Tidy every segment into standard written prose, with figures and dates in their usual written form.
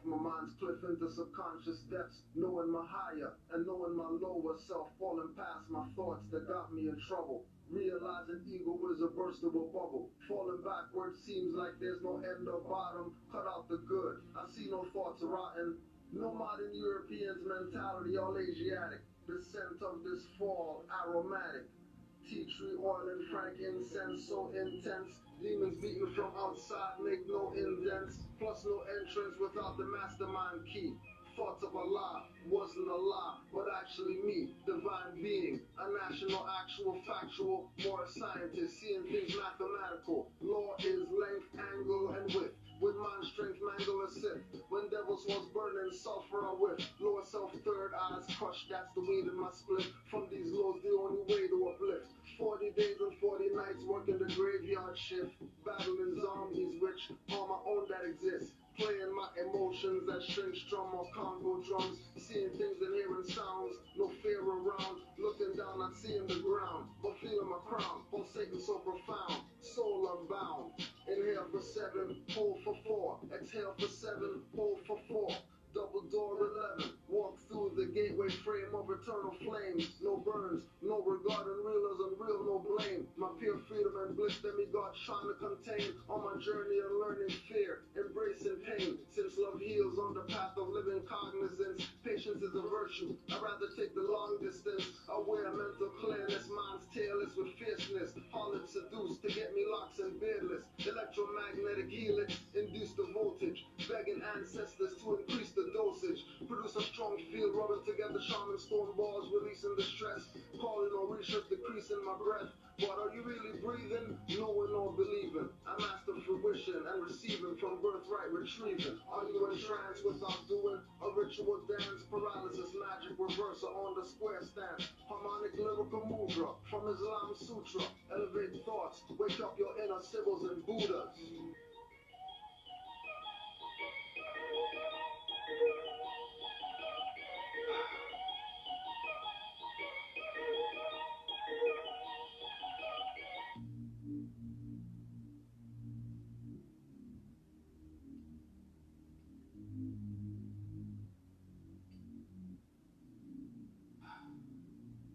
off my mind's cliff into subconscious depths, knowing my higher and knowing my lower self, falling past my thoughts that got me in trouble. Realizing ego is a burstable bubble. Falling backwards seems like there's no end or bottom. Cut out the good, I see no thoughts rotten. No modern European's mentality, all Asiatic. The scent of this fall, aromatic. Tea tree oil and frankincense so intense. Demons beaten from outside make no indents. Plus no entrance without the mastermind key. Thoughts of Allah wasn't a lie, but actually me, divine being, a national, actual, factual, more a scientist, seeing things mathematical. Law is length, angle, and width. With mind strength, mangle a sip. When devils was burning, sulfur I whip. Lower self, third eyes crushed, that's the weed in my split. From these lows, the only way to uplift. 40 days and 40 nights working the graveyard shift. Battling zombies, which are my own that exist. Playing my emotions as string strum or Congo drums. Seeing things and hearing sounds, no fear around. Looking down, not seeing the ground, but feeling my crown. Pulsating so profound, soul unbound. Inhale for 7, hold for 4. Exhale for 7, hold for 4. Double door 11, walk through the gateway frame of eternal flames. No burns, no regard, unreal as unreal, no blame. My pure freedom and bliss, demigod trying to contain. On my journey of learning fear, embracing pain. Since love heals on the path of living cognizance, patience is a virtue. I'd rather take the long distance. Aware mental clearness, mind's tailless with fierceness. Harlot seduced to get me locks and beardless. Electromagnetic helix, induce the voltage. Begging ancestors to increase the dosage. Produce a strong field, rubbing together shaman stone balls, releasing the stress. Calling or research, decreasing my breath. But are you really breathing? Knowing or believing? I master fruition and receiving from birthright retrieving. Are you in trance without doing a ritual dance? Paralysis, magic reversal on the square stance. Harmonic lyrical mudra from Islam Sutra. Elevate thoughts, wake up your inner sibyls and Buddhas.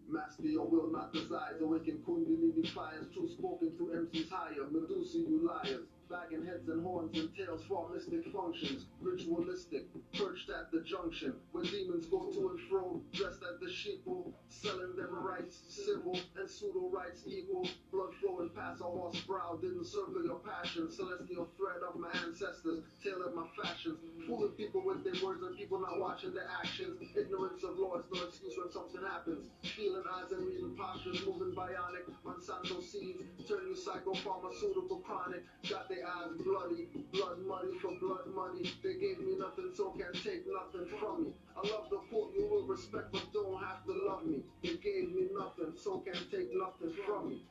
Master your will, not desires. Awaken Kundalini fires. True spoken through MCs higher. Medusa, you liars. Bagging heads and horns and tails for mystic functions. Ritualistic, perched at the junction. Where demons go to and fro. Dressed at the sheeple. Selling them rights. Civil and pseudo rights equal. Blood flowing past a horse brow. Didn't circle your passion. Celestial thread of my ancestors. Tailored my fashions. Fooling people with their words and people not watching their actions. Ignorance of law is no excuse when something happens. Feeling eyes and reading postures, moving bionic. Monsanto seeds, turn you psychopharmaceutical chronic. Got their eyes bloody, blood muddy for blood money. They gave me nothing, so can't take nothing from me. I love the quote, you will respect, but don't have to love me. They gave me nothing, so can't take nothing from me.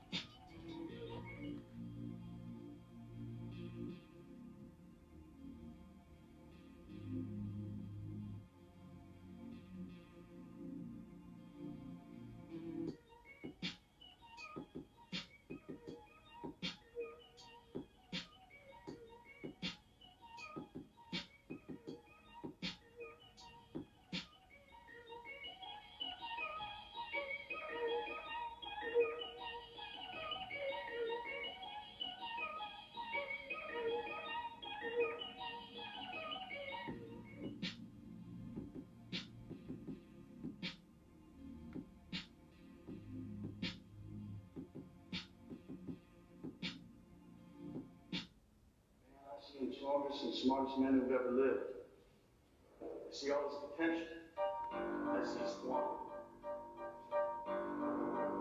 The strongest and smartest men who've ever lived. I see all this potential. I see squandered.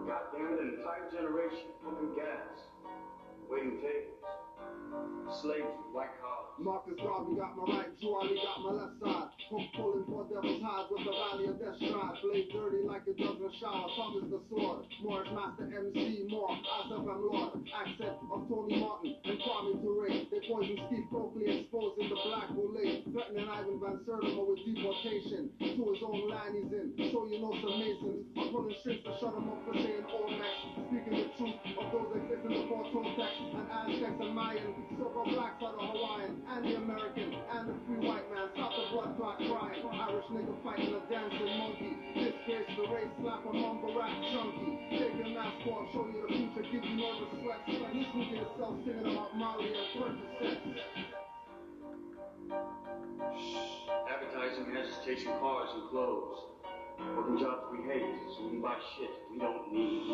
God damn it, an entire generation pumping gas, waiting tables, slaves with white collars. Marcus Garvey got my right, Drew Ali got my left side. Hook pulling for devil's highs with the rally of death stride. Blade dirty like a dozen shower, tongue is the sword. Morris Master MC, more, Asaf and Lord. Accent of Tony Martin and Kwame Ture. They poison Steve Coakley, exposing the black Boulay. Threatening Ivan Van Sertima with deportation. To his own land he's in, so you know some Masons are pulling strings to shut him up for saying all next. Speaking the truth of those existing before Toltecs and Aztecs and Mayan. Silver blacks are the Hawaiian and the American and the free white man. Stop the spot crying. Irish nigga fighting a dancing monkey. Disgrace the race, slap a mumble rap chunky. Take your mask off, show you the future, give you nervous sweats. Listen to yourself singing about Molly and Percocet. Advertising, agitation, cars, and clothes. Working jobs we hate, so we buy shit we don't need.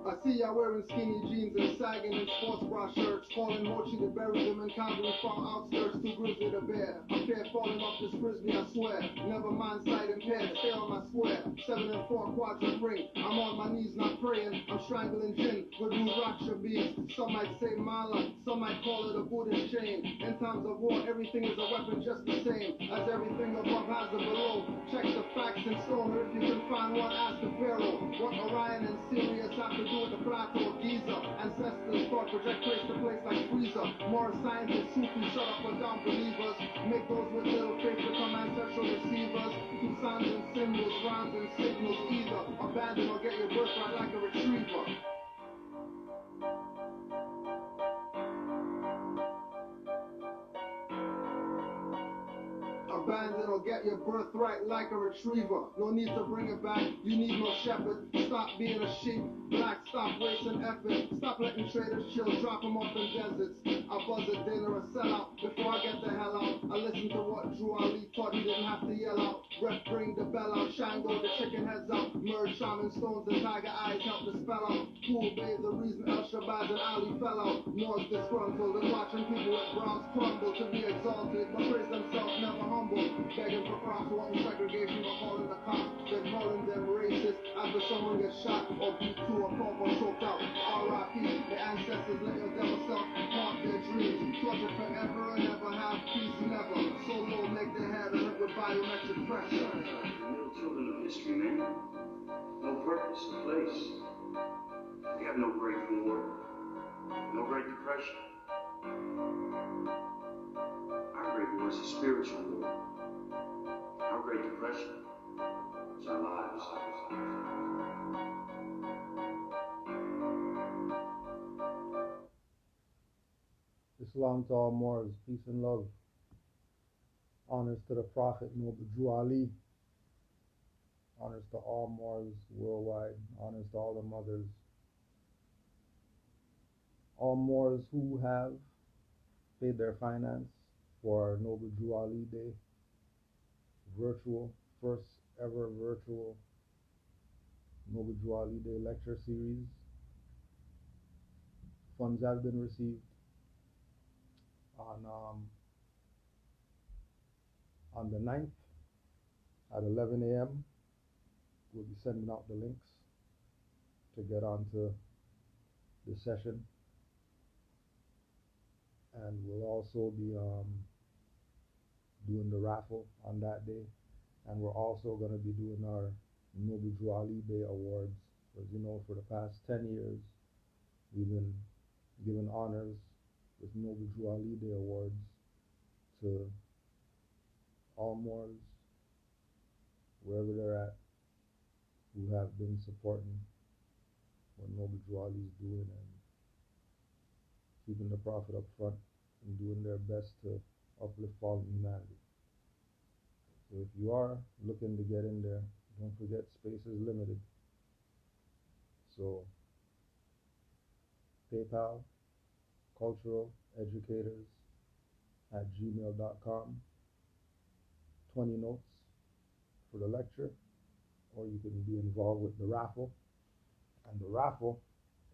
I see y'all wearing skinny jeans and sagging in sports bra shirts, calling Mochi to bury them in Calgary far outskirts, too grizzly to bear. I fear falling off this frisbee, I swear. Never mind sight impaired, stay on my square. 7 and 4 quadrant ring. I'm on my knees, not praying. I'm strangling gin with Raksha beads. Some might say mala, some might call it a Buddhist chain. In times of war, everything is a weapon just the same as everything above has a below. Check the facts in stone, or if you can find one, ask the Pharaoh. What Orion and Sirius have to do with the plateau of Giza. Ancestors thought project place to place like freezer. More scientists, Sufi, shut up or down believers. Make those with little faith become ancestral receivers. Through signs and symbols, rhymes and signals, either abandon or get your birthright like a retriever. Abandon or get your birthright like a retriever. No need to bring it back, you need no shepherd. Stop being a sheep, black, stop wasting effort. Stop letting traders chill, drop them off in deserts. I buzz a dinner, a sellout. Before I get the hell out, I listen to what Drew Ali taught, he didn't have to yell out. Ref, bring the bell out, Shango, the chicken heads out. Merge shaman stones and tiger eyes, help the spell out. Cool babe, the reason El Shabazz and Ali fell out. Moore's disgruntled and watching people with bronze crumble to be exalted, but praise themselves never humble. Begging for props, wanting segregation, but calling the cops. Then calling them racist after someone gets shot or beat to a pulp or choked out. R.I.P. The ancestors let your devil self haunt their dreams. Torture forever and ever, have peace never. So low, make their head hurt with biometric pressure. Little children of history, man. No purpose, no place. We have no Great War, no Great Depression. Our Great War is a spiritual war. Our Great Depression is our lives. Islam to all Moors, peace and love. Honors to the Prophet Noble Drew Ali. Honors to all Moors worldwide. Honors to all the mothers. All Moors who have paid their finance for our Noble Drew Ali Day. Virtual, first ever virtual Noble Drew Ali Day lecture series. Funds have been received on the 9th at 11 a.m. We'll be sending out the links to get onto the session, and we'll also be doing the raffle on that day, and we're also going to be doing our Noble Drew Ali Day Awards. As you know, for the past 10 years, we've been giving honors with Noble Drew Ali Day Awards to all Moors, wherever they're at, who have been supporting what Noble Drew Ali is doing and keeping the Prophet up front and doing their best to uplift fallen humanity. So if you are looking to get in there, don't forget space is limited. So PayPal, culturaleducators@gmail.com, 20 notes for the lecture, or you can be involved with the raffle. And the raffle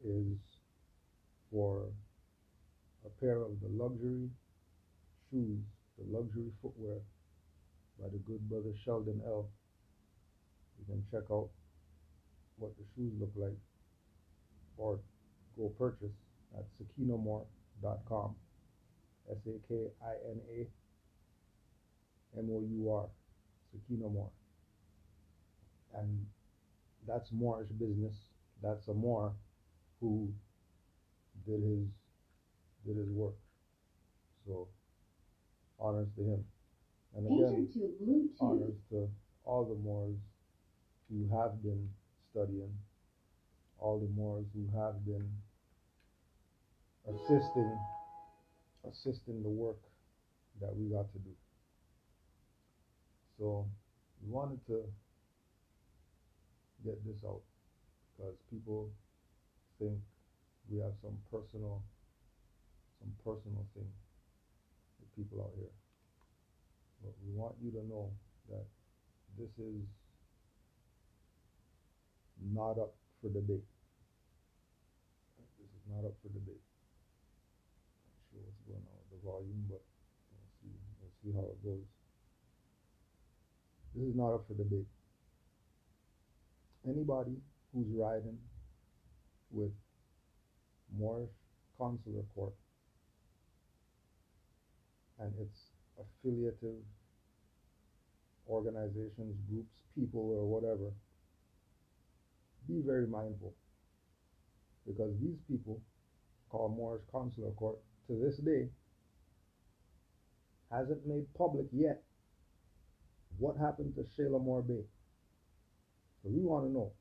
is for a pair of the luxury shoes, the luxury footwear by the good brother Sheldon L. You can check out what the shoes look like or go purchase at sakinamore.com. SAKINAMOUR, Sakinamore. And that's Moorish business. That's a Moor who did his work. So honors to him. And again, honors to all the Moors who have been studying, all the Moors who have been assisting the work that we got to do. So we wanted to get this out because people think we have some personal thing with people out here. But we want you to know that this is not up for debate. This is not up for debate. Not sure what's going on with the volume, but we'll see how it goes. This is not up for debate. Anybody who's riding with Moorish Consular Court and its affiliative organizations, groups, people, or whatever, be very mindful, because these people called Moorish Consular Court to this day hasn't made public yet what happened to Shalamore Bay. So we want to know.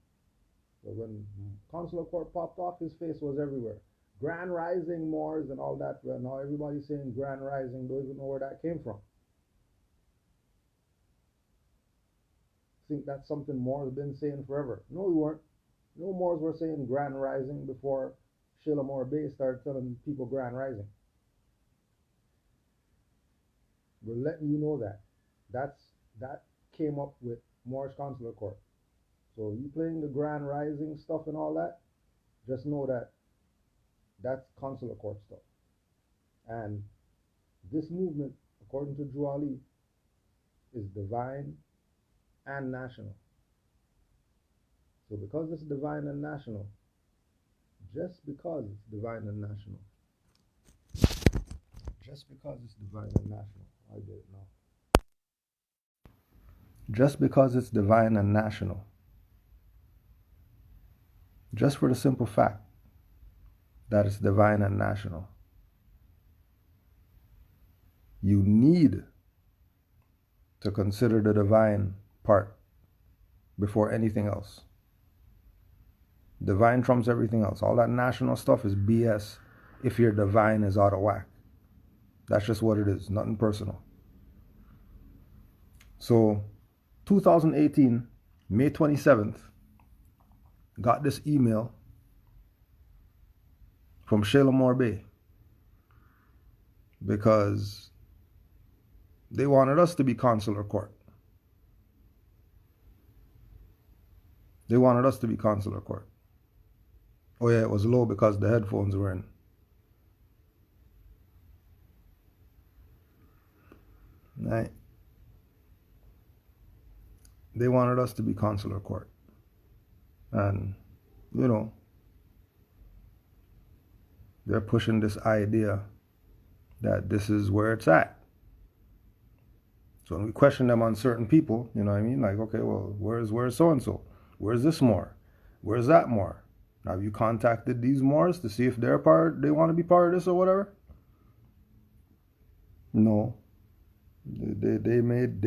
So when Consular Court popped off, his face was everywhere. Grand Rising Moors and all that. Well, now everybody's saying Grand Rising, don't even know where that came from. Think that's something Moors have been saying forever. No, we weren't. No Moors were saying Grand Rising before Shalamore Bay started telling people Grand Rising. We're letting you know that. That came up with Moorish Consular Court. So you playing the Grand Rising stuff and all that, just know that that's Consular Court stuff. And this movement, according to Drew Ali, is divine and national. So because it's divine and national, just because it's divine and national, I get it now. Just because it's divine and national, just for the simple fact that it's divine and national, you need to consider the divine part before anything else. Divine trumps everything else. All that national stuff is BS if your divine is out of whack. That's just what it is, nothing personal. So 2018, May 27th, got this email from Shalamore Bay because they wanted us to be consular court. They wanted us to be consular court. Oh yeah, it was low because the headphones were in. Right? They wanted us to be consular court. And, you know, they're pushing this idea that this is where it's at. So when we question them on certain people, you know what I mean? Like, okay, well, where's so-and-so? Where's this Moor? Where's that Moor? Have you contacted these Moors to see if they want to be part of this or whatever? No. They made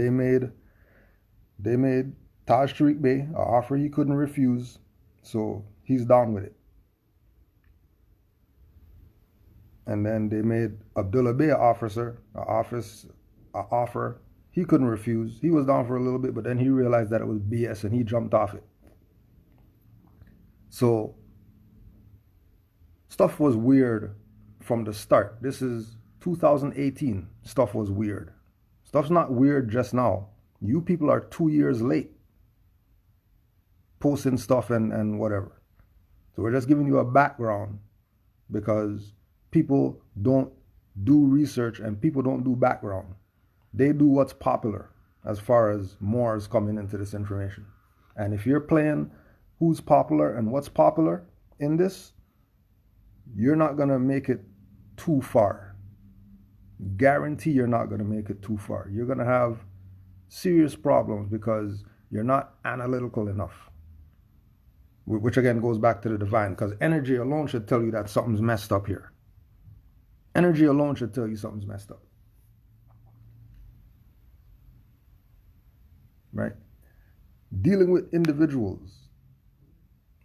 Taj Tariq Bey an offer he couldn't refuse, so he's down with it. And then they made Abdullah Bey an offer he couldn't refuse. He was down for a little bit, but then he realized that it was BS and he jumped off it. So stuff was weird from the start. This is 2018. Stuff was weird. Stuff's not weird just now. You people are 2 years late posting stuff and whatever. So we're just giving you a background because people don't do research and people don't do background. They do what's popular as far as Moors coming into this information. And if you're playing who's popular and what's popular in this, you're not going to make it too far. Guarantee you're not going to make it too far. You're going to have serious problems because you're not analytical enough. Which again goes back to the divine, because energy alone should tell you that something's messed up here. Energy alone should tell you something's messed up. Right? Dealing with individuals,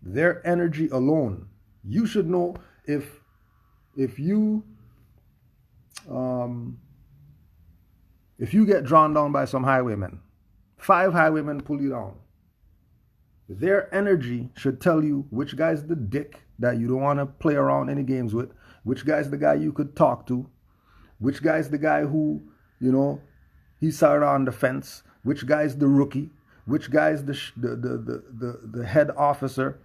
their energy alone, you should know if you get drawn down by some highwaymen 5 highwaymen pull you down. Their energy should tell you which guy's the dick that you don't want to play around any games with, which guy's the guy you could talk to, which guy's the guy who, you know, he started on the fence, which guy's the rookie, which guy's the head officer.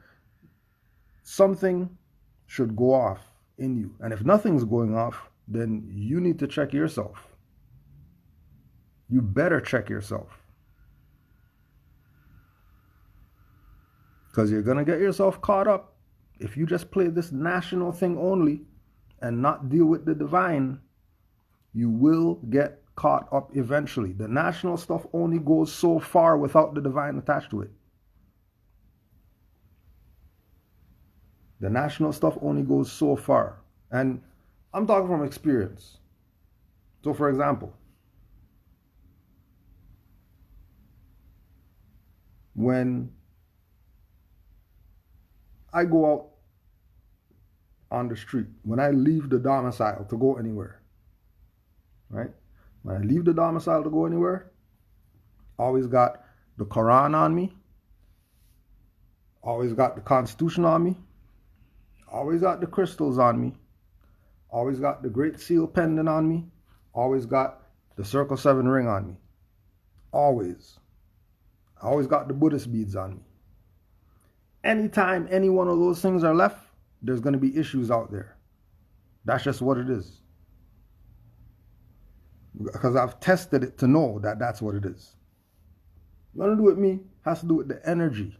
Something should go off in you. And if nothing's going off, then you need to check yourself. You better check yourself. Because you're going to get yourself caught up if you just play this national thing only and not deal with the divine. You will get caught up eventually. The national stuff only goes so far without the divine attached to it. The national stuff only goes so far. And I'm talking from experience. So for example, when I go out on the street, when I leave the domicile to go anywhere, right? When I leave the domicile to go anywhere, always got the Quran on me, always got the Constitution on me, always got the crystals on me, always got the Great Seal pendant on me, always got the Circle 7 ring on me. Always. I always got the Buddhist beads on me. Anytime any one of those things are left, there's going to be issues out there. That's just what it is. Because I've tested it to know that that's what it is. Nothing to do with me, has to do with the energy.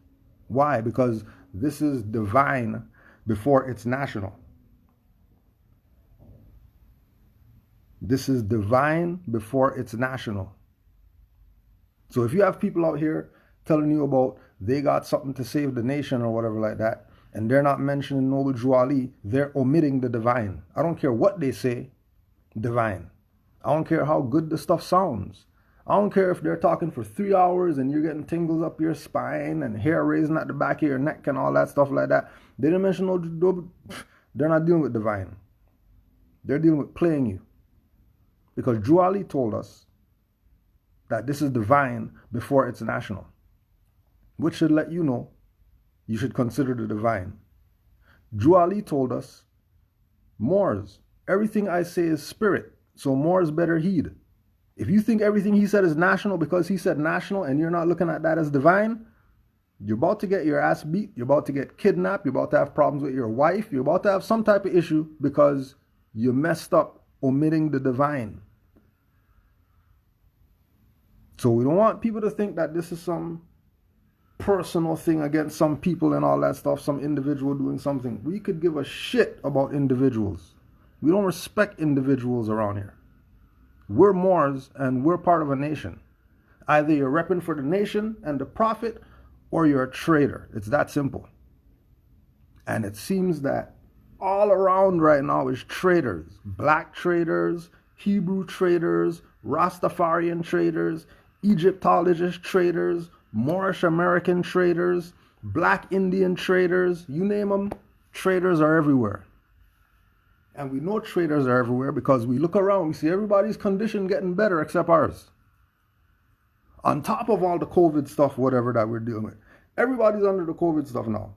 Why? Because this is divine before it's national. This is divine before it's national. So if you have people out here telling you about they got something to save the nation or whatever like that, and they're not mentioning Noble Drew Ali, they're omitting the divine. I don't care what they say, divine. I don't care how good the stuff sounds. I don't care if they're talking for 3 hours and you're getting tingles up your spine and hair raising at the back of your neck and all that stuff like that. They didn't mention no, they're not dealing with divine. They're dealing with playing you. Because Drew Ali told us that this is divine before it's national, which should let you know you should consider the divine. Drew Ali told us, Moors, everything I say is spirit, so Moors better heed. If you think everything he said is national because he said national and you're not looking at that as divine, you're about to get your ass beat, you're about to get kidnapped, you're about to have problems with your wife, you're about to have some type of issue because you messed up omitting the divine. So we don't want people to think that this is some personal thing against some people and all that stuff, some individual doing something. We could give a shit about individuals. We don't respect individuals around here. We're Moors and we're part of a nation. Either you're repping for the nation and the prophet or you're a traitor. It's that simple. And it seems that all around right now is traitors. Black traitors, Hebrew traitors, Rastafarian traitors, Egyptologist traders, Moorish American traders, Black Indian traders, you name them, traders are everywhere. And we know traders are everywhere because we look around, we see everybody's condition getting better except ours. On top of all the COVID stuff, whatever that we're dealing with, everybody's under the COVID stuff now.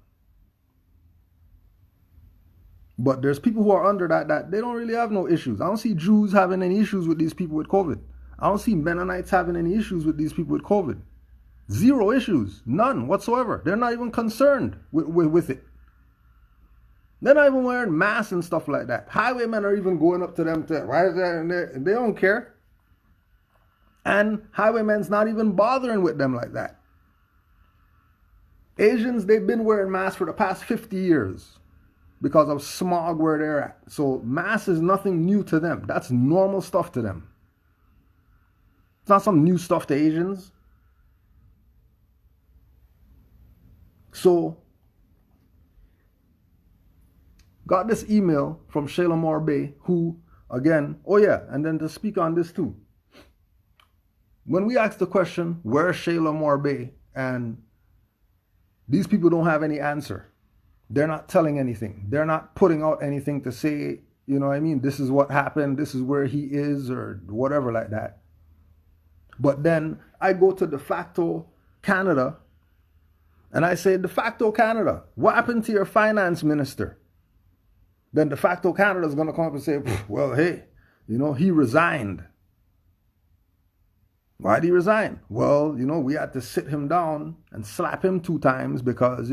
But there's people who are under that they don't really have no issues. I don't see Jews having any issues with these people with COVID. I don't see Mennonites having any issues with these people with COVID. Zero issues. None whatsoever. They're not even concerned with it. They're not even wearing masks and stuff like that. Highwaymen are even going up to them to, why is that? And they don't care. And highwaymen's not even bothering with them like that. Asians, they've been wearing masks for the past 50 years because of smog where they're at. So masks is nothing new to them. That's normal stuff to them. It's not some new stuff to Asians. So, got this email from Shayla Morbe, who, again, oh yeah, and then to speak on this too. When we asked the question, where's Shayla Morbe? And these people don't have any answer. They're not telling anything. They're not putting out anything to say, you know what I mean, this is what happened, this is where he is, or whatever like that. But then I go to de facto Canada and I say, de facto Canada, what happened to your finance minister? Then de facto Canada is going to come up and say, well, hey, he resigned. Why did he resign? Well, we had to sit him down and slap him 2 times because,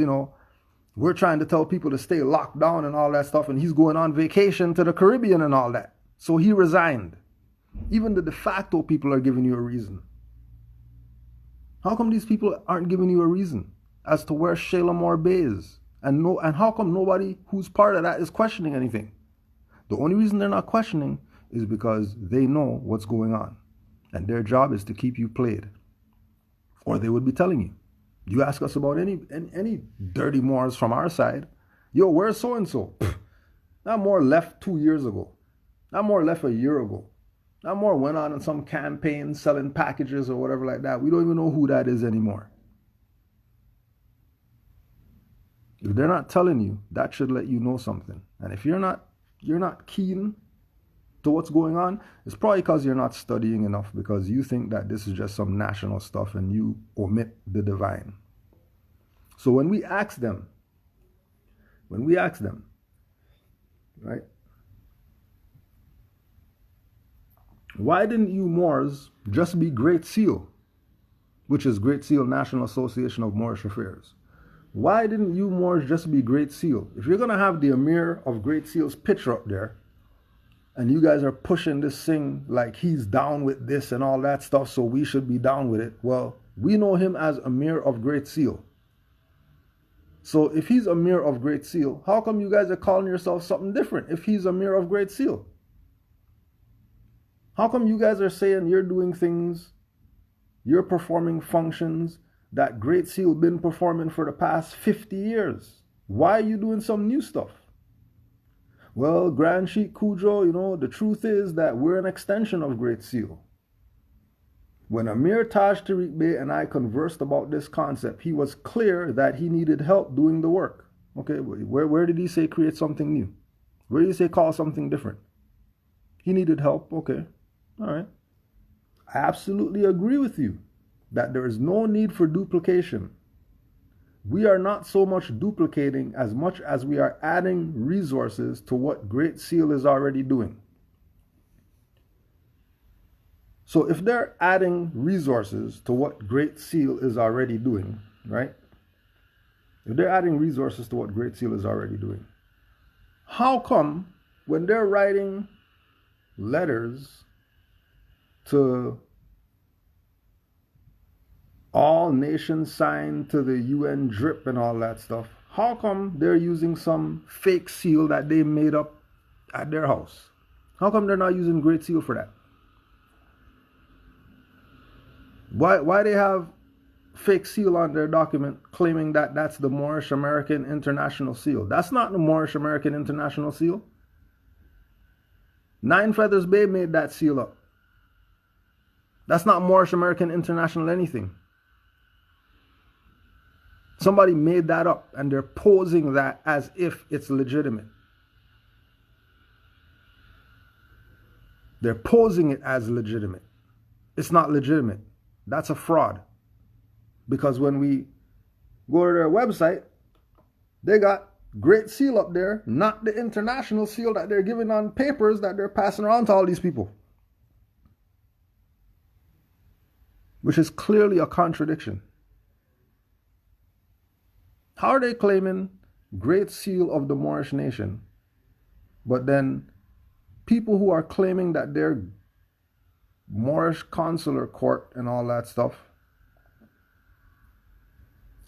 we're trying to tell people to stay locked down and all that stuff, and he's going on vacation to the Caribbean and all that. So he resigned. Even the de facto people are giving you a reason. How come these people aren't giving you a reason as to where Shalamar Bay is? And how come nobody who's part of that is questioning anything? The only reason they're not questioning is because they know what's going on. And their job is to keep you played. Or they would be telling you. You ask us about any dirty Moors from our side. Yo, where's so-and-so? That Moor left 2 years ago. That Moor left a year ago. That Moor went on in some campaign selling packages or whatever like that. We don't even know who that is anymore. If they're not telling you, that should let you know something. And if you're not keen to what's going on, it's probably because you're not studying enough, because you think that this is just some national stuff and you omit the divine. So when we ask them, right, why didn't you Moors just be Great Seal, which is Great Seal National Association of Moorish Affairs? Why didn't you Moors just be Great Seal? If you're going to have the Emir of Great Seal's picture up there, and you guys are pushing this thing like he's down with this and all that stuff, so we should be down with it. Well, we know him as Emir of Great Seal. So if he's Emir of Great Seal, how come you guys are calling yourself something different if he's Emir of Great Seal? How come you guys are saying you're doing things, you're performing functions that Great Seal been performing for the past 50 years? Why are you doing some new stuff? Well, Grand Sheikh Kujo, the truth is that we're an extension of Great Seal. When Amir Taj Tariq Bey and I conversed about this concept, he was clear that he needed help doing the work. Okay, where did he say create something new? Where did he say call something different? He needed help. Okay, all right. I absolutely agree with you that there is no need for duplication. We are not so much duplicating as much as we are adding resources to what Great Seal is already doing. So if they're adding resources to what Great Seal is already doing, right? If they're adding resources to what Great Seal is already doing, how come when they're writing letters to all nations signed to the UN drip and all that stuff, how come they're using some fake seal that they made up at their house? How come they're not using Great Seal for that? Why they have fake seal on their document claiming that that's the Moorish American International Seal? That's not the Moorish American International Seal. Nine Feathers Bay made that seal up. That's not Moorish American International anything. Somebody made that up and they're posing that as if it's legitimate. They're posing it as legitimate. It's not legitimate. That's a fraud. Because when we go to their website, they got Great Seal up there, not the international seal that they're giving on papers that they're passing around to all these people. Which is clearly a contradiction. How are they claiming Great Seal of the Moorish nation, but then people who are claiming that they're Moorish consular court and all that stuff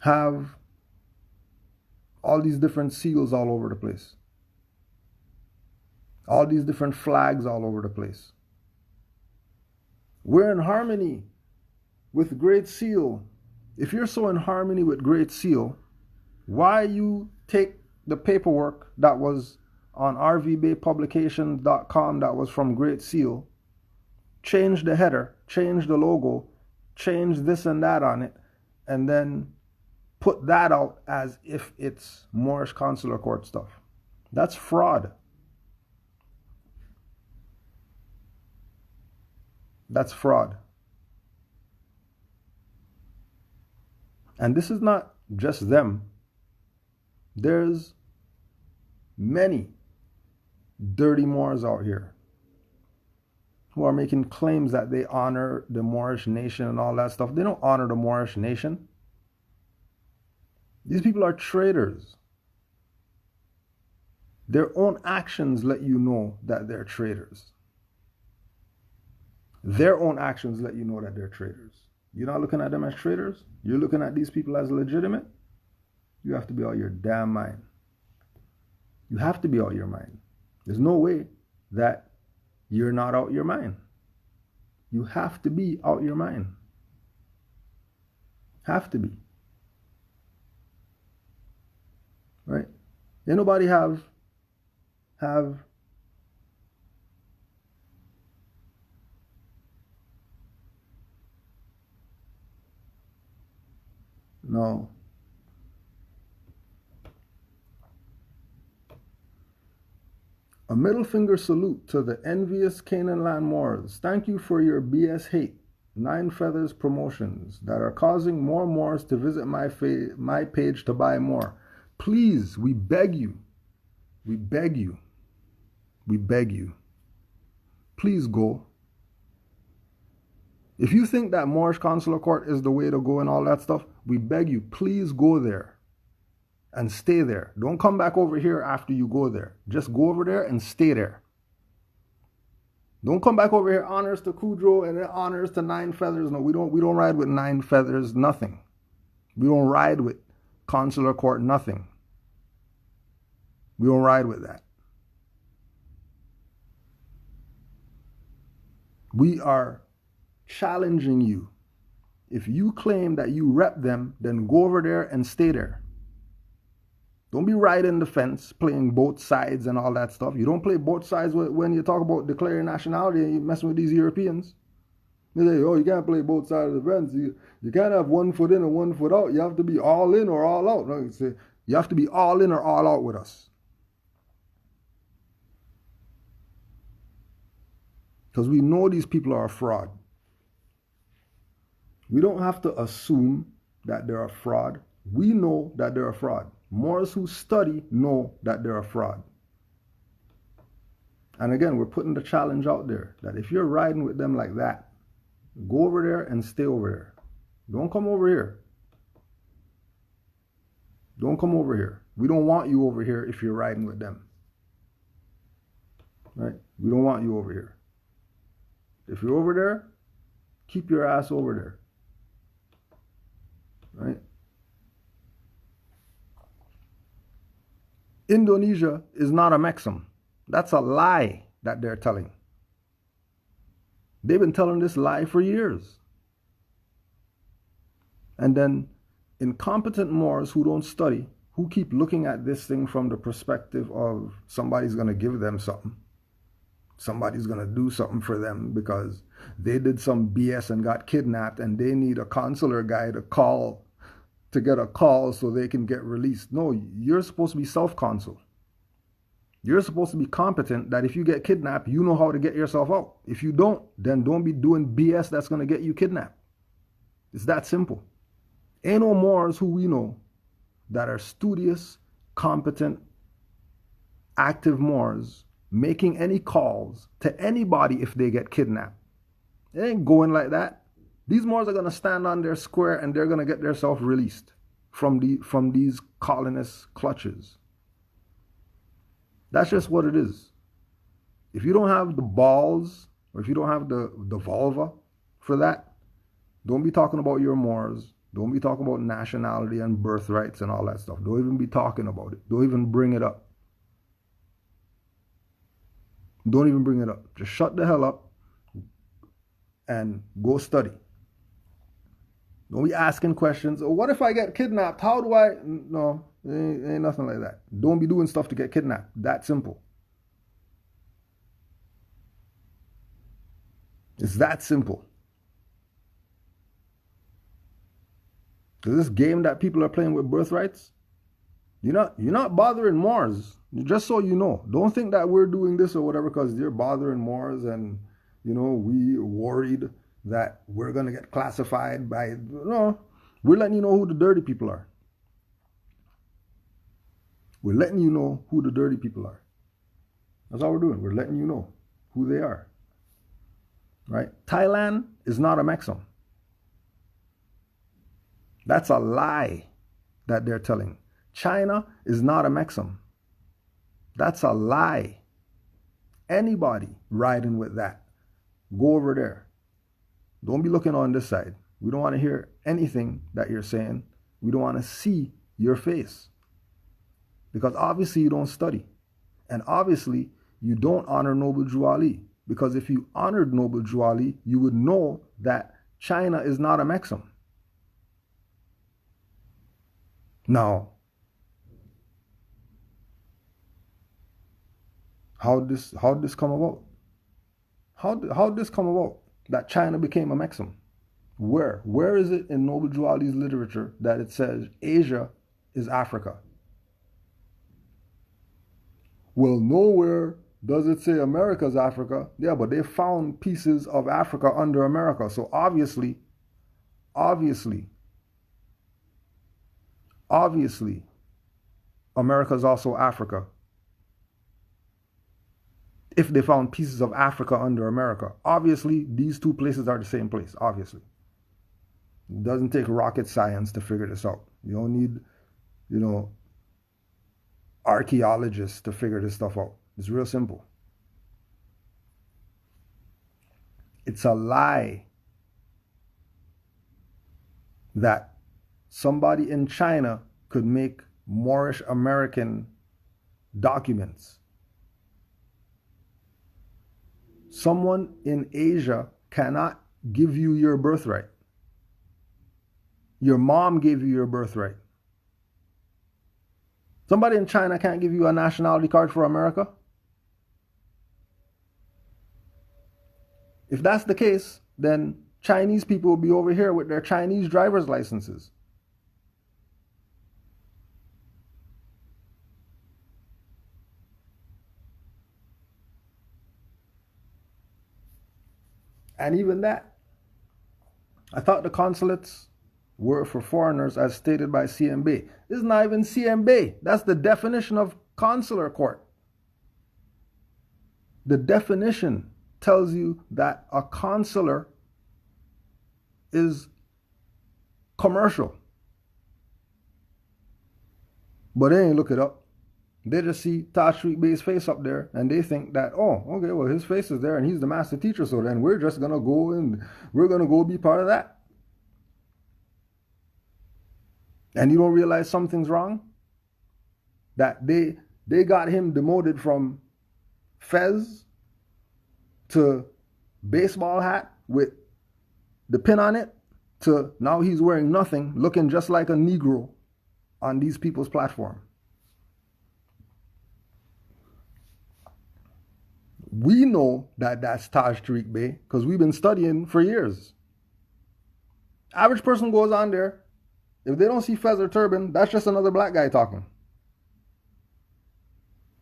have all these different seals all over the place, all these different flags all over the place? We're in harmony with Great Seal. If you're so in harmony with Great Seal, why you take the paperwork that was on rvbaypublications.com that was from Great Seal, change the header, change the logo, change this and that on it, and then put that out as if it's Moorish consular court stuff? That's fraud. That's fraud. And this is not just them. There's many dirty Moors out here who are making claims that they honor the Moorish nation and all that stuff. They don't honor the Moorish nation. These people are traitors. Their own actions let you know that they're traitors. Their own actions let you know that they're traitors. You're not looking at them as traitors. You're looking at these people as legitimate. You have to be out your damn mind. You have to be out your mind. There's no way that you're not out your mind. You have to be out your mind. Have to be. Right? Ain't nobody have no. A middle finger salute to the envious Canaanland Moors. Thank you for your BS hate, 9 feathers promotions that are causing more Moors to visit my page to buy more. Please, we beg you. We beg you. We beg you. Please go. If you think that Moorish consular court is the way to go and all that stuff, we beg you, please go there and stay there. Don't come back over here after you go there. Just go over there and stay there. Don't come back over here, honors to Kudro and then honors to 9 feathers. No, we don't ride with 9 feathers, nothing. We don't ride with consular court, nothing. We don't ride with that. We are challenging you. If you claim that you rep them, then go over there and stay there. Don't be riding the fence, playing both sides and all that stuff. You don't play both sides when you talk about declaring nationality and you're messing with these Europeans. They say, oh, you can't play both sides of the fence. You can't have one foot in and one foot out. You have to be all in or all out. No, you have to be all in or all out with us. Because we know these people are a fraud. We don't have to assume that they're a fraud. We know that they're a fraud. Moors who study know that they're a fraud. And again, we're putting the challenge out there that if you're riding with them like that, go over there and stay over there. Don't come over here. Don't come over here. We don't want you over here if you're riding with them. Right? We don't want you over here. If you're over there, keep your ass over there. Right? Indonesia is not a Mexam. That's a lie that they're telling. They've been telling this lie for years. And then incompetent Moors who don't study, who keep looking at this thing from the perspective of somebody's going to give them something. Somebody's going to do something for them because they did some BS and got kidnapped and they need a consular guy to get a call so they can get released. No, you're supposed to be self-consul. You're supposed to be competent that if you get kidnapped, you know how to get yourself out. If you don't, then don't be doing BS that's going to get you kidnapped. It's that simple. Ain't no Moors who we know that are studious, competent, active Moors making any calls to anybody if they get kidnapped. It ain't going like that. These Moors are going to stand on their square and they're going to get themselves released from these colonist clutches. That's just what it is. If you don't have the balls or if you don't have the vulva for that, don't be talking about your Moors. Don't be talking about nationality and birthrights and all that stuff. Don't even be talking about it. Don't even bring it up. Don't even bring it up. Just shut the hell up and go study. Don't be asking questions. Oh, what if I get kidnapped? How do I? No, ain't nothing like that. Don't be doing stuff to get kidnapped. That simple. It's that simple. Because this game that people are playing with birthrights, you're not bothering Moors. Just so you know. Don't think that we're doing this or whatever because you're bothering Moors and, we worried that we're going to get classified by... No. We're letting you know who the dirty people are. We're letting you know who the dirty people are. That's all we're doing. We're letting you know who they are. Right? Thailand is not a Mexum. That's a lie that they're telling. China is not a Mexum. That's a lie. Anybody riding with that, go over there. Don't be looking on this side. We don't want to hear anything that you're saying. We don't want to see your face. Because obviously you don't study. And obviously you don't honor Noble Drew Ali. Because if you honored Noble Drew Ali, you would know that China is not a Mexum. Now, how'd this come about? How'd this come about that China became a Mexum? Where is it in Noble Drew Ali's literature that it says Asia is Africa? Well, nowhere does it say America's Africa. Yeah, but they found pieces of Africa under America. So obviously, America's also Africa. If they found pieces of Africa under America, obviously these two places are the same place, obviously. It doesn't take rocket science to figure this out. You don't need, archaeologists to figure this stuff out. It's real simple. It's a lie that somebody in China could make Moorish American documents. Someone in Asia cannot give you your birthright. Your mom gave you your birthright. Somebody in China can't give you a nationality card for America. If that's the case, then Chinese people will be over here with their Chinese driver's licenses. And even that, I thought the consulates were for foreigners as stated by CMB. This is not even CMB. That's the definition of consular court. The definition tells you that a consular is commercial. But they ain't look it up. They just see Tashriq Bey's face up there and they think that, oh, okay, well, his face is there and he's the master teacher, so then we're just going to go and we're going to go be part of that. And you don't realize something's wrong? That they got him demoted from fez to baseball hat with the pin on it to now he's wearing nothing, looking just like a Negro on these people's platform. We know that that's Taj Tariq Bey because we've been studying for years. Average person goes on there. If they don't see fez or turban, that's just another black guy talking.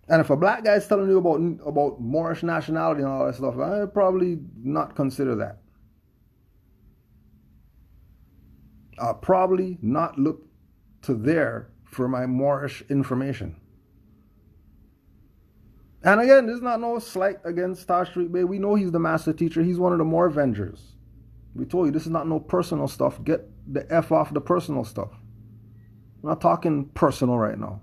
And if a black guy is telling you about Moorish nationality and all that stuff, I'd probably not consider that. I'll probably not look to there for my Moorish information. And again, there's not no slight against Tashriq Bey. We know he's the master teacher. He's one of the more Avengers. We told you this is not no personal stuff. Get the F off the personal stuff. We're not talking personal right now.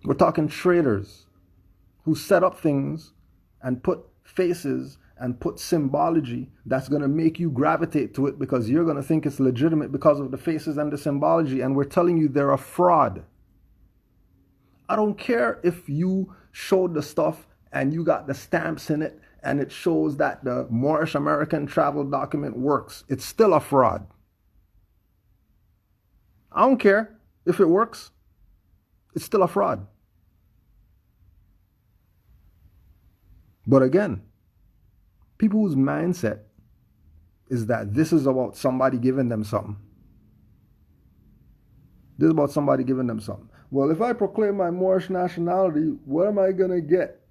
We're talking traders who set up things and put faces and put symbology that's going to make you gravitate to it because you're going to think it's legitimate because of the faces and the symbology, and we're telling you they're a fraud. I don't care if you showed the stuff and you got the stamps in it and it shows that the Moorish American travel document works. It's still a fraud. I don't care if it works. It's still a fraud. But again, people whose mindset is that this is about somebody giving them something. This is about somebody giving them something. Well, if I proclaim my Moorish nationality, what am I going to get?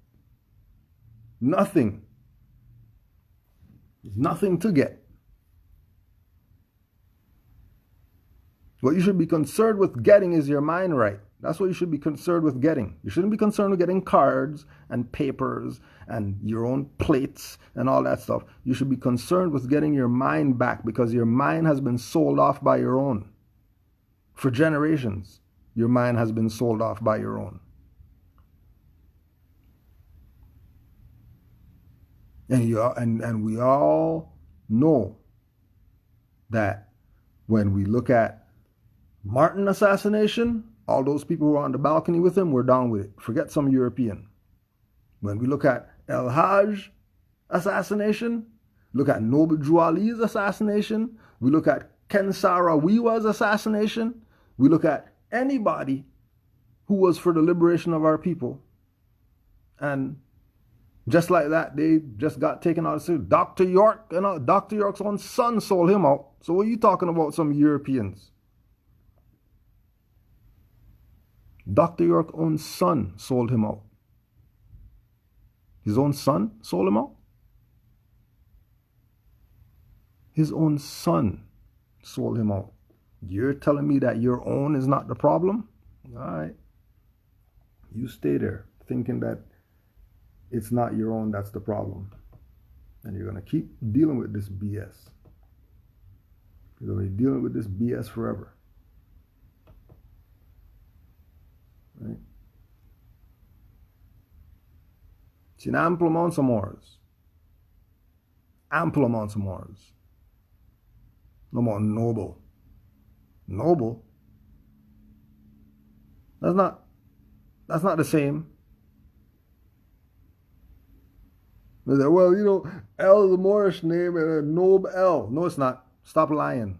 Nothing. There's nothing to get. What you should be concerned with getting is your mind right. That's what you should be concerned with getting. You shouldn't be concerned with getting cards and papers and your own plates and all that stuff. You should be concerned with getting your mind back, because your mind has been sold off by your own. For generations, your mind has been sold off by your own. And we all know that when we look at Martin assassination, all those people who were on the balcony with him were down with it. Forget some European. When we look at El Hajj assassination, look at Noble Drew Ali's assassination, we look at Ken Saro-Wiwa's assassination, we look at anybody who was for the liberation of our people, and just like that, they just got taken out of the city. Dr. York, Dr. York's own son sold him out. So what are you talking about, some Europeans? Dr. York's own son sold him out. His own son sold him out? His own son sold him out. You're telling me that your own is not the problem? All right. You stay there thinking that it's not your own that's the problem. And you're going to keep dealing with this BS. You're going to be dealing with this BS forever. Right? C'est une ample amounts of morts. Ample amounts of morts. No more noble. Noble? That's not the same. Well, you know, El is a Moorish name and a Nob El. No, it's not. Stop lying.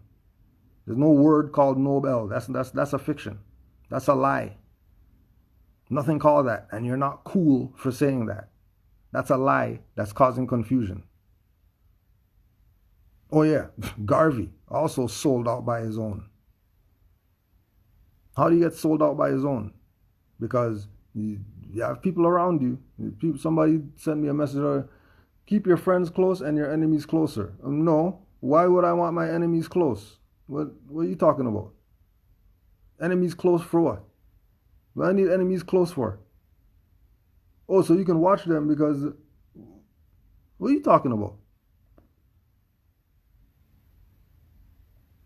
There's no word called Nob El. That's a fiction. That's a lie. Nothing called that. And you're not cool for saying that. That's a lie that's causing confusion. Oh yeah, Garvey also sold out by his own. How do you get sold out by his own? Because you have people around you. Somebody sent me a message, keep your friends close and your enemies closer. No, why would I want my enemies close? What are you talking about? Enemies close for what? What do I need enemies close for? Oh, so you can watch them because... What are you talking about?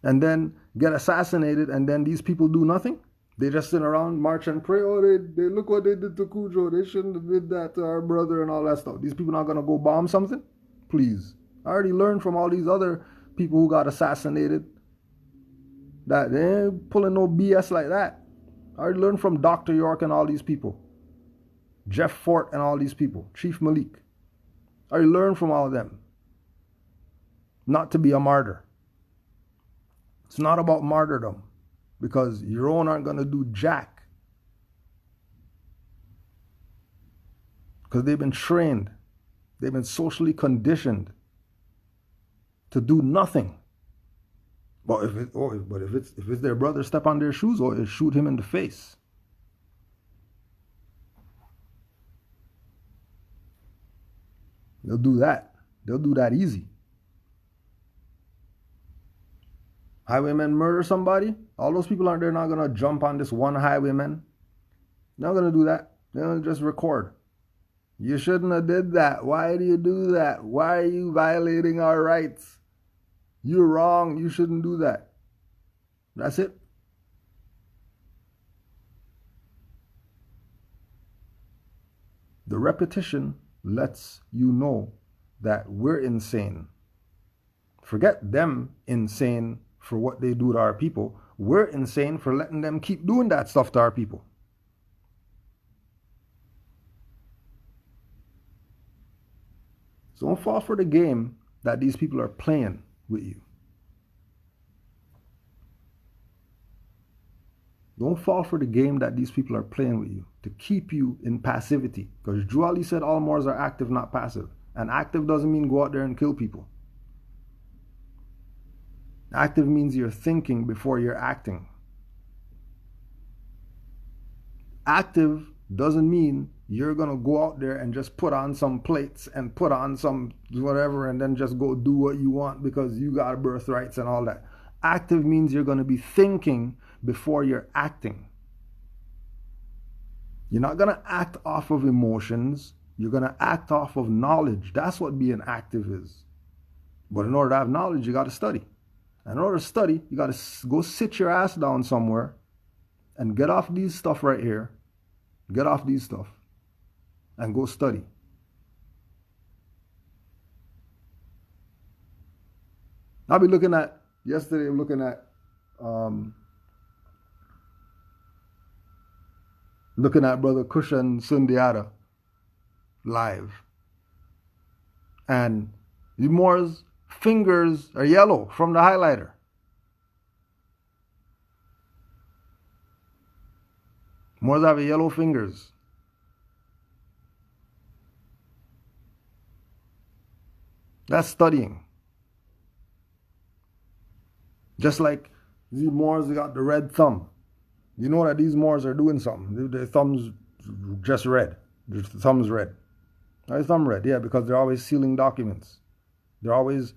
And then get assassinated, and then these people do nothing? They just sit around, march and pray. Oh, they look what they did to Cujo. They shouldn't have did that to our brother and all that stuff. These people not going to go bomb something? Please. I already learned from all these other people who got assassinated that they ain't pulling no BS like that. I already learned from Dr. York and all these people. Jeff Fort and all these people. Chief Malik. I already learned from all of them not to be a martyr. It's not about martyrdom, because your own aren't going to do jack. Because they've been trained. They've been socially conditioned to do nothing. But if it's their brother step on their shoes, or shoot him in the face. They'll do that. They'll do that easy. Highwaymen murder somebody, all those people out there not going to jump on this one highwayman. They're not going to do that. They're going to just record. You shouldn't have did that. Why do you do that? Why are you violating our rights? You're wrong. You shouldn't do that. That's it. The repetition lets you know that we're insane. Forget them insane for what they do to our people. We're insane for letting them keep doing that stuff to our people. So don't fall for the game that these people are playing with you. Don't fall for the game that these people are playing with you to keep you in passivity. Because Drew Ali said all Moors are active, not passive. And active doesn't mean go out there and kill people. Active means you're thinking before you're acting. Active doesn't mean you're going to go out there and just put on some plates and put on some whatever and then just go do what you want because you got birthrights and all that. Active means you're going to be thinking before you're acting. You're not going to act off of emotions. You're going to act off of knowledge. That's what being active is. But in order to have knowledge, you got to study. And in order to study, you got to go sit your ass down somewhere and get off these stuff right here. Get off these stuff and go study. I'll be looking at, yesterday I'm looking at Brother Kushan Sundiata live. And the Moore's fingers are yellow from the highlighter. Moors have yellow fingers. That's studying. Just like these Moors got the red thumb. You know that these Moors are doing something. Their thumb's just red. Their thumb's red. Their thumb red, yeah, because they're always sealing documents. They're always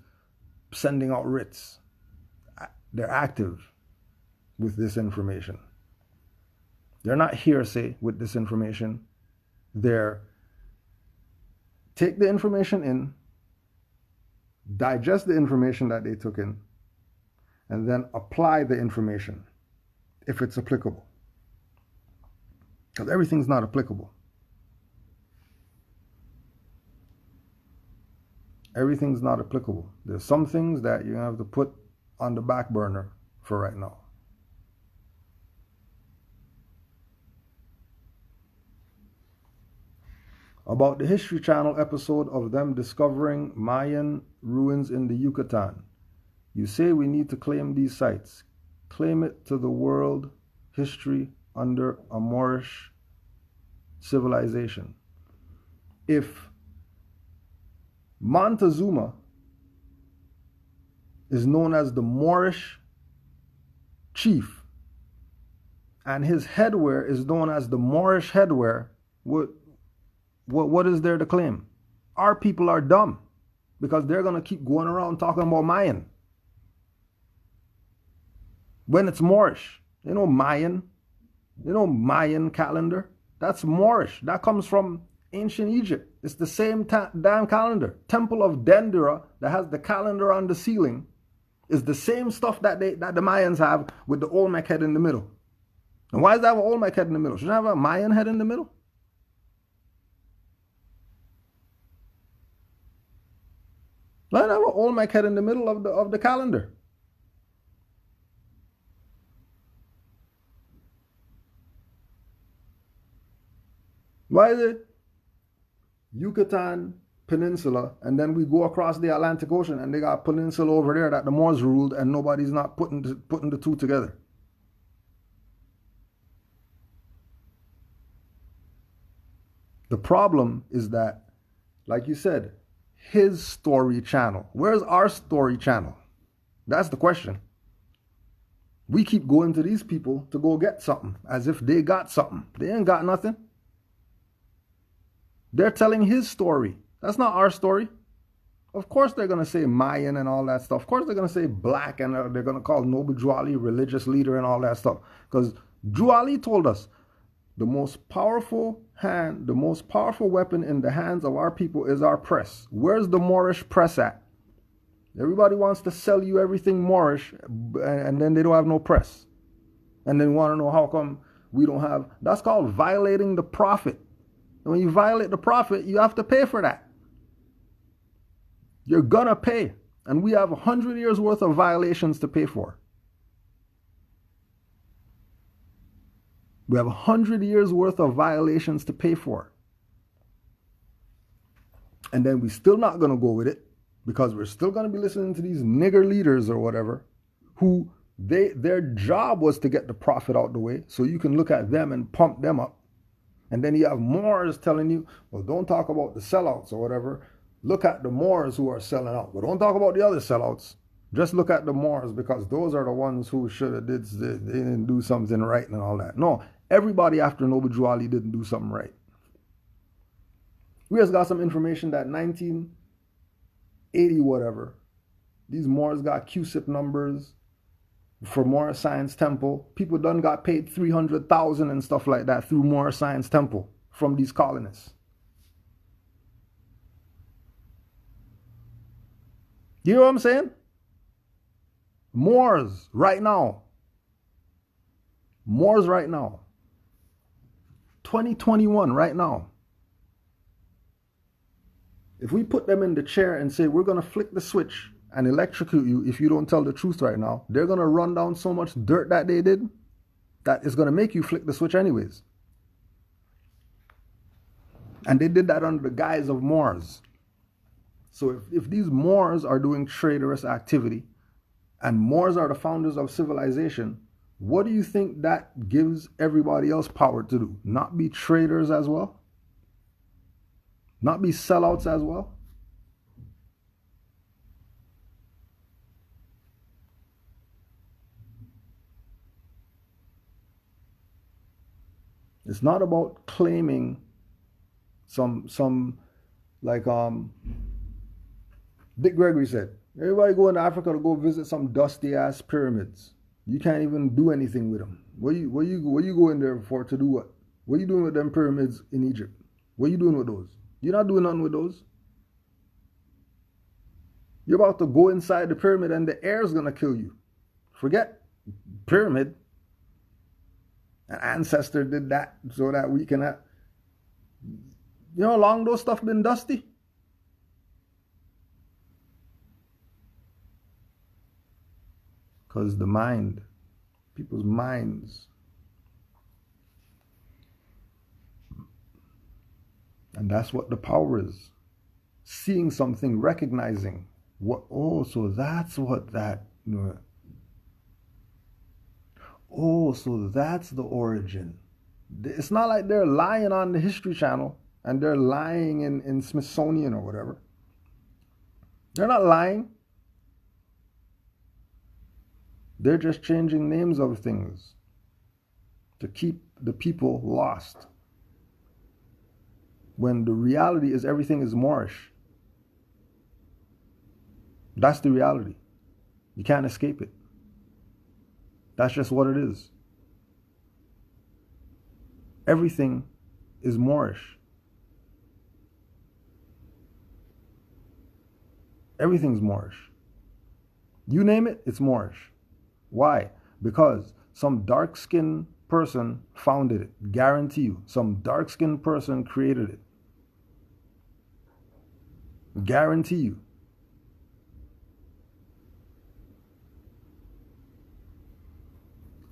sending out writs. They're active with this information. They're not hearsay with this information. They're take the information in, digest the information that they took in, and then apply the information if it's applicable. Because everything's not applicable. Everything's not applicable. There's some things that you have to put on the back burner for right now. About the History Channel episode of them discovering Mayan ruins in the Yucatan. You say we need to claim these sites. Claim it to the world history under a Moorish civilization. If Montezuma is known as the Moorish chief, and his headwear is known as the Moorish headwear, what is there to claim? Our people are dumb because they're going to keep going around talking about Mayan. When it's Moorish, you know Mayan calendar. That's Moorish. That comes from ancient Egypt. It's the same damn calendar. Temple of Dendera that has the calendar on the ceiling is the same stuff that the Mayans have with the Olmec head in the middle. And why does that have an Olmec head in the middle? Shouldn't it have a Mayan head in the middle? Why not have an Olmec head in the middle of the calendar? Why is it Yucatan Peninsula and then we go across the Atlantic Ocean and they got a peninsula over there that the Moors ruled and nobody's not putting the two together? The problem is that, like you said, his story channel. Where's our story channel? That's the question. We keep going to these people to go get something as if they got something. They ain't got nothing. They're telling his story. That's not our story. Of course they're going to say Mayan and all that stuff. Of course they're going to say black and they're going to call Noble Juali religious leader and all that stuff. Because Juali told us the most powerful weapon in the hands of our people is our press. Where's the Moorish press at? Everybody wants to sell you everything Moorish and then they don't have no press. And then want to know how come we don't have. That's called violating the prophet. And when you violate the prophet, you have to pay for that. You're gonna pay. And we have 100 years worth of violations to pay for. We have 100 years worth of violations to pay for. And then we're still not gonna go with it because we're still gonna be listening to these nigger leaders or whatever who their job was to get the prophet out the way so you can look at them and pump them up. And then you have Moors telling you, well, don't talk about the sellouts or whatever. Look at the Moors who are selling out. But don't talk about the other sellouts. Just look at the Moors because those are the ones who should have they didn't do something right and all that. No, everybody after Noble Juali didn't do something right. We just got some information that 1980 whatever, these Moors got QSIP numbers for Moorish Science Temple. People done got paid 300,000 and stuff like that through Moorish Science Temple from these colonists. You know what I'm saying? Moors right now. Moors right now. 2021 right now. If we put them in the chair and say, we're going to flick the switch and electrocute you if you don't tell the truth right now, they're going to run down so much dirt that they did that it's going to make you flick the switch anyways. And they did that under the guise of Moors. So if these Moors are doing traitorous activity and Moors are the founders of civilization, what do you think that gives everybody else power to do? Not be traitors as well? Not be sellouts as well? It's not about claiming some like Dick Gregory said, everybody going to Africa to go visit some dusty ass pyramids. You can't even do anything with them. What you going there for to do what? What are you doing with them pyramids in Egypt? What are you doing with those? You're not doing nothing with those. You're about to go inside the pyramid and the air is going to kill you. Forget pyramid. An ancestor did that so that we can have... You know how long those stuff been dusty? Because the mind, people's minds. And that's what the power is. Seeing something, recognizing what, oh, so that's what that, you know, oh, so that's the origin. It's not like they're lying on the History Channel and they're lying in Smithsonian or whatever. They're not lying. They're just changing names of things to keep the people lost. When the reality is everything is Moorish. That's the reality. You can't escape it. That's just what it is. Everything is Moorish. Everything's Moorish. You name it, it's Moorish. Why? Because some dark-skinned person founded it. Guarantee you. Some dark-skinned person created it. Guarantee you.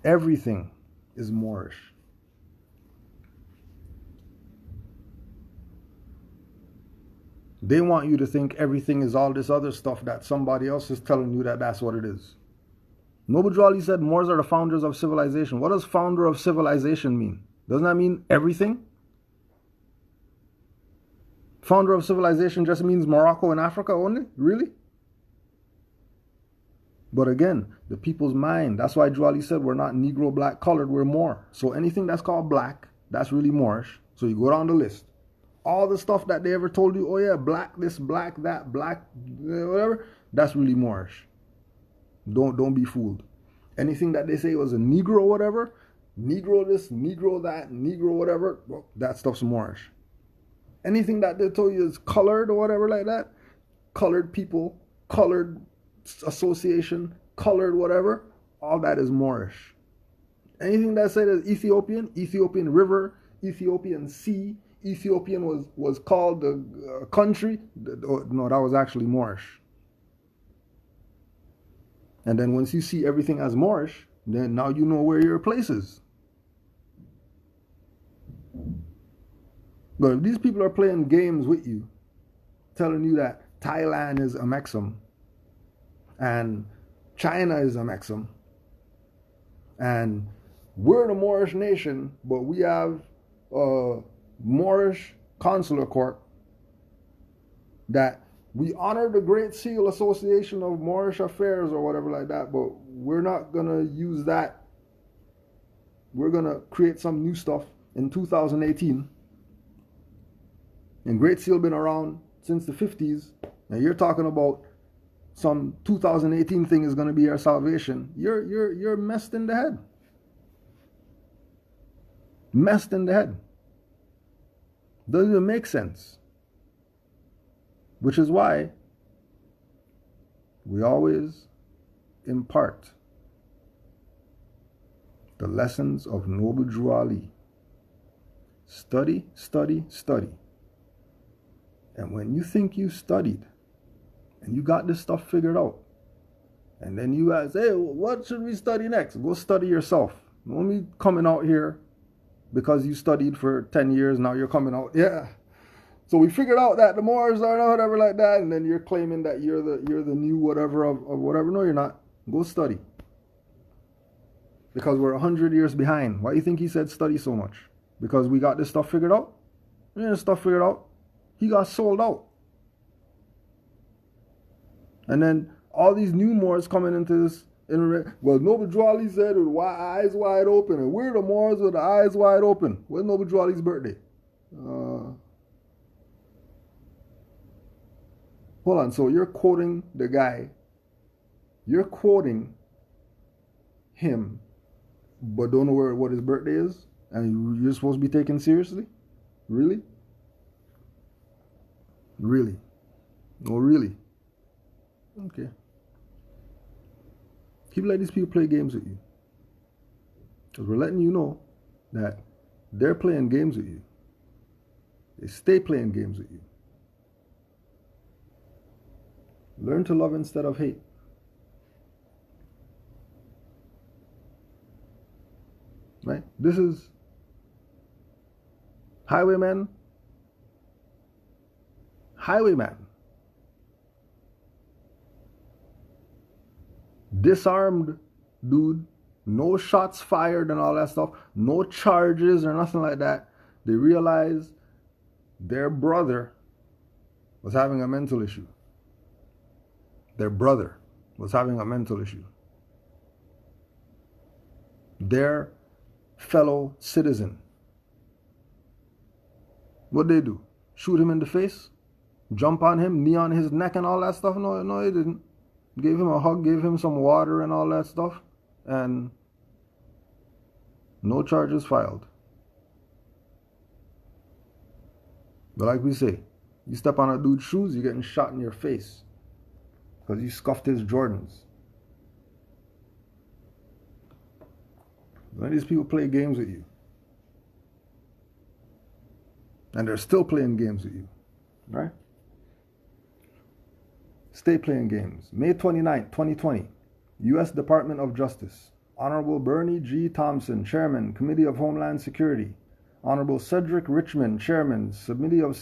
Everything is Moorish. They want you to think everything is all this other stuff that somebody else is telling you that that's what it is. Noble Drew Ali said Moors are the founders of civilization. What does founder of civilization mean? Doesn't that mean everything? Founder of civilization just means Morocco and Africa only? Really? But again, the people's mind. That's why Drew Ali said we're not Negro, black, colored, we're Moor. So anything that's called black, that's really Moorish. So you go down the list. All the stuff that they ever told you, oh yeah, black this, black that, black, whatever, that's really Moorish. Don't be fooled. Anything that they say was a Negro or whatever, Negro this, Negro that, Negro whatever, well, that stuff's Moorish. Anything that they told you is colored or whatever like that, colored people, colored association, colored whatever, all that is Moorish. Anything that said is Ethiopian, Ethiopian river, Ethiopian sea, Ethiopian was called the country, no, that was actually Moorish. And then once you see everything as Moorish, then now you know where your place is. But if these people are playing games with you, telling you that Thailand is a Mexum, and China is a Mexum, and we're the Moorish nation, but we have a Moorish consular court that we honor the Great Seal Association of Moorish Affairs or whatever like that, but we're not going to use that. We're going to create some new stuff in 2018. And Great Seal been around since the 50s. And you're talking about some 2018 thing is going to be our salvation, you're messed in the head. Messed in the head. Doesn't even make sense. Which is why we always impart the lessons of Noble Drew Ali. Study, study, study. And when you think you studied and you got this stuff figured out, and then you ask, hey, what should we study next? Go study yourself. Don't be coming out here because you studied for 10 years, now you're coming out, yeah. So we figured out that the Moors are whatever like that, and then you're claiming that you're the new whatever of whatever. No, you're not. Go study. Because we're 100 years behind. Why do you think he said study so much? Because we got this stuff figured out? We didn't stuff figured out. He got sold out. And then all these new Moors coming into this. Well, Noble Drew Ali said with eyes wide open. And we're the Moors with the eyes wide open. When's Noble Drew Ali's birthday? Hold on. So you're quoting the guy. You're quoting him, but don't know what his birthday is? And you're supposed to be taken seriously? Really? Really? Oh, really? Okay. Keep letting these people play games with you. Because we're letting you know that they're playing games with you. They stay playing games with you. Learn to love instead of hate. Right? This is Highwayman. Disarmed dude. No shots fired and all that stuff. No charges or nothing like that. They realized their brother was having a mental issue. Their brother was having a mental issue. Their fellow citizen. What'd they do? Shoot him in the face? Jump on him? Knee on his neck and all that stuff? No, they didn't. Gave him a hug, gave him some water and all that stuff. And no charges filed. But like we say, you step on a dude's shoes, you're getting shot in your face. Because you scuffed his Jordans. Let these people play games with you. And they're still playing games with you. Right? Stay playing games. May 29th, 2020. U.S. Department of Justice. Honorable Bernie G. Thompson, Chairman, Committee of Homeland Security. Honorable Cedric Richmond, Chairman, Subcommittee of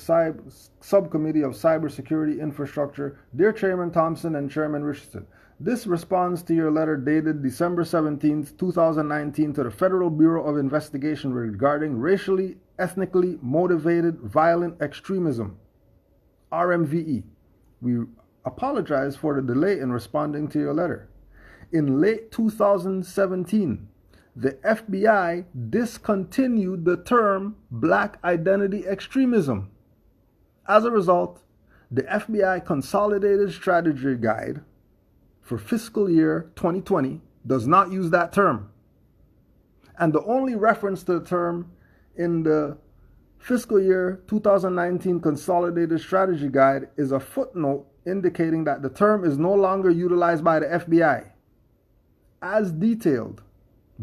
Cybersecurity Infrastructure. Dear Chairman Thompson and Chairman Richardson, this responds to your letter dated December 17, 2019 to the Federal Bureau of Investigation regarding racially, ethnically motivated violent extremism, RMVE. We apologize for the delay in responding to your letter. In late 2017, the FBI discontinued the term Black Identity Extremism. As a result, the FBI Consolidated Strategy Guide for fiscal year 2020 does not use that term. And the only reference to the term in the fiscal year 2019 Consolidated Strategy Guide is a footnote indicating that the term is no longer utilized by the FBI. As detailed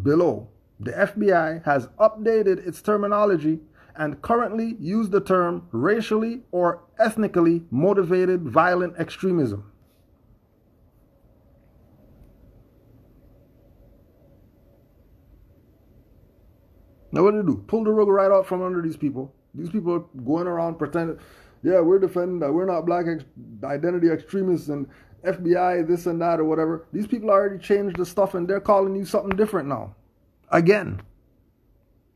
below, the FBI has updated its terminology and currently use the term racially or ethnically motivated violent extremism. Now what do they do? Pull the rug right out from under these people. These people are going around pretending, yeah, we're defending that we're not black identity extremists and FBI this and that or whatever. These people already changed the stuff and they're calling you something different now. Again.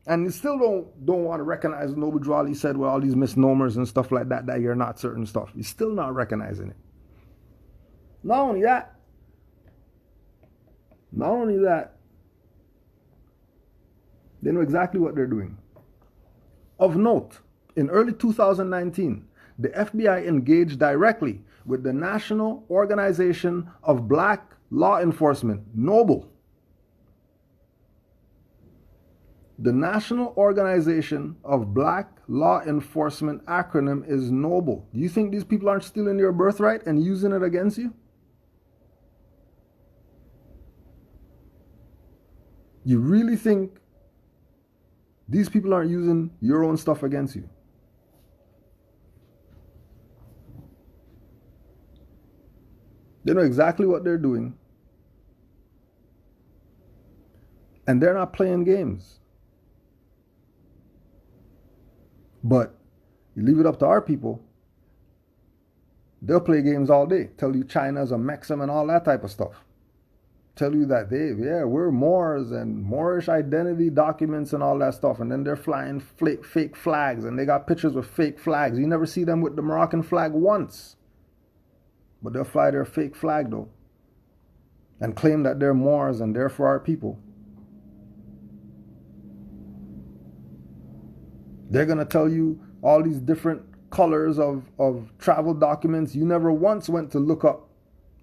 And you still don't want to recognize Noble Drew Ali said with all these misnomers and stuff like that, that you're not certain stuff. You're still not recognizing it. Not only that, they know exactly what they're doing. Of note, in early 2019, the FBI engaged directly with the National Organization of Black Law Enforcement, NOBLE. The National Organization of Black Law Enforcement acronym is NOBLE. Do you think these people aren't stealing your birthright and using it against you? You really think these people aren't using your own stuff against you? They know exactly what they're doing. And they're not playing games. But you leave it up to our people, they'll play games all day. Tell you China's a Mexim and all that type of stuff. Tell you that we're Moors and Moorish identity documents and all that stuff. And then they're flying fake flags, and they got pictures with fake flags. You never see them with the Moroccan flag once. But they'll fly their fake flag though, and claim that they're Moors and they're for our people. They're going to tell you all these different colors of travel documents. You never once went to look up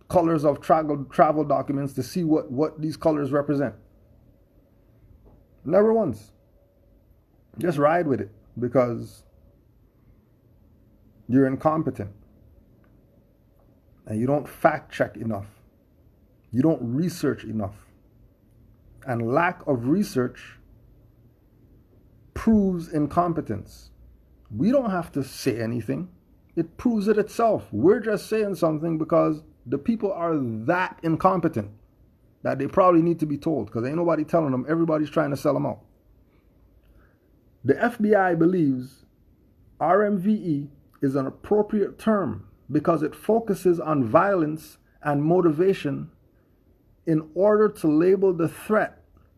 colors of travel documents to see what these colors represent. Never once. Just ride with it because you're incompetent. And you don't fact check enough. You don't research enough. And lack of research proves incompetence. We don't have to say anything. It proves it itself. We're just saying something because the people are that incompetent that they probably need to be told, because ain't nobody telling them. Everybody's trying to sell them out. The FBI believes RMVE is an appropriate term because it focuses on violence and motivation in order to label the threat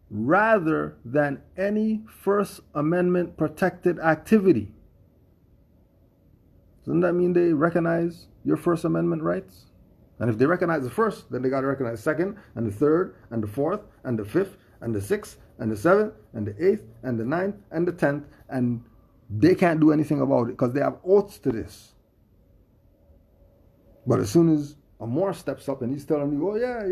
rather than any First Amendment protected activity. Doesn't that mean they recognize your First Amendment rights? And if they recognize the first, then they got to recognize the second, and the third, and the fourth, and the fifth, and the sixth, and the seventh, and the eighth, and the ninth, and the 10th, and they can't do anything about it because they have oaths to this. But as soon as a Moor steps up and he's telling you, oh yeah,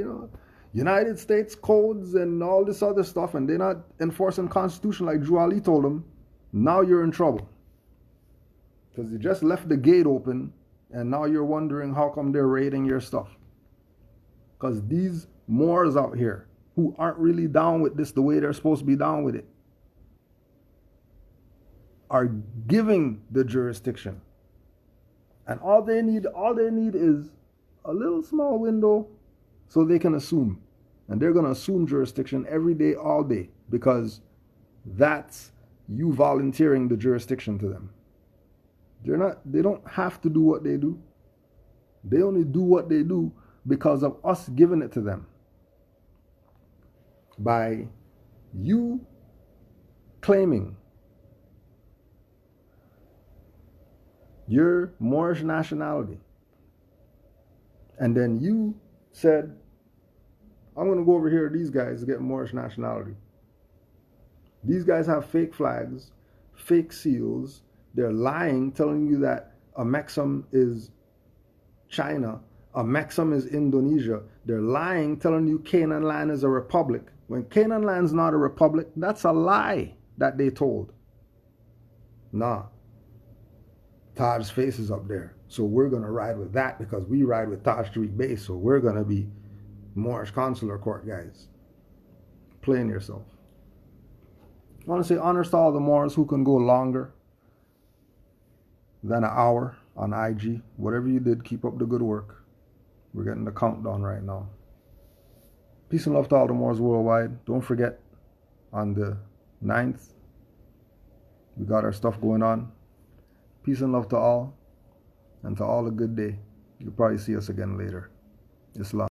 United States codes and all this other stuff, and they're not enforcing Constitution like Drew Ali told them, now you're in trouble. Because you just left the gate open, and now you're wondering how come they're raiding your stuff. Because these Moors out here who aren't really down with this the way they're supposed to be down with it are giving the jurisdiction. And all they need is a little small window so they can assume. And they're going to assume jurisdiction every day, all day, because that's you volunteering the jurisdiction to them. They don't have to do what they do. They only do what they do because of us giving it to them. By you claiming your Moorish nationality, and then you said, I'm going to go over here to these guys to get Moorish nationality. These guys have fake flags, fake seals. They're lying, telling you that a Mexim is China, a Mexim is Indonesia. They're lying, telling you Canaanland is a republic. When Canaanland's not a republic, that's a lie that they told. Nah. Taj's face is up there. So we're going to ride with that because we ride with Taj Street Base. So we're going to be Moorish Consular Court guys. Playing yourself. I want to say honors to all the Moors who can go longer than an hour on IG. Whatever you did, keep up the good work. We're getting the countdown right now. Peace and love to all the Moors worldwide. Don't forget, on the 9th, we got our stuff going on. Peace and love to all, and to all a good day. You'll probably see us again later. Islam.